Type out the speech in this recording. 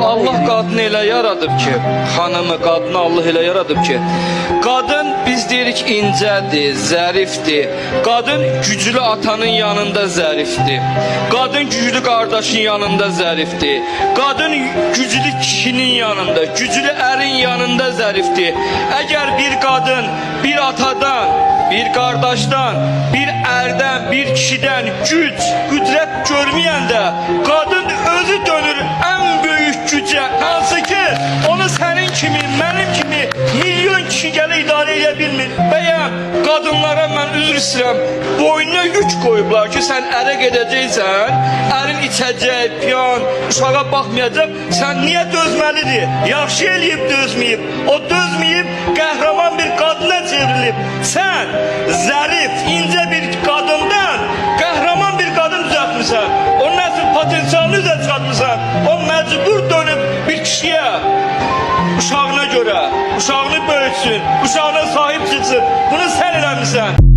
Allah qadını elə yaradıb ki, xanımı, qadını Allah elə yaradıb ki, qadın biz deyirik incədir, zərifdir. Qadın güclü atanın yanında zərifdir. Qadın güclü qardaşın yanında zərifdir. Qadın güclü kişinin yanında, güclü ərin yanında zərifdir. Əgər bir qadın bir atadan, bir qardaşdan, bir ərdən, bir kişidən güc, qüdrət görməyəndə qadın özü dönür ən böyük gücə, hansı ki onu sənin kimi, mənim kimi milyon kişi gələ idarə edə bilmir. Bəyəm qadınlara mən üzr istəyirəm, boynuna yük qoyublar ki, sən ərə gedəcəksən, ərin içəcək, piyan, uşağa baxmayacaq, sən niyə dözməlidir? Yaxşı eləyib dözməyib, o dözməyib qəhrəman bir qadına çevrilib. Sən zərif, incə bir qadından qəhrəman bir qadın düzəltmirsən, onun əsl potensialını üzə çıxartmırsan, o məcbur dönüb bir kişiyə, uşağına görə, uşağını böyütsün, uşağına sahib çıxsın, bunu sən eləmirsən.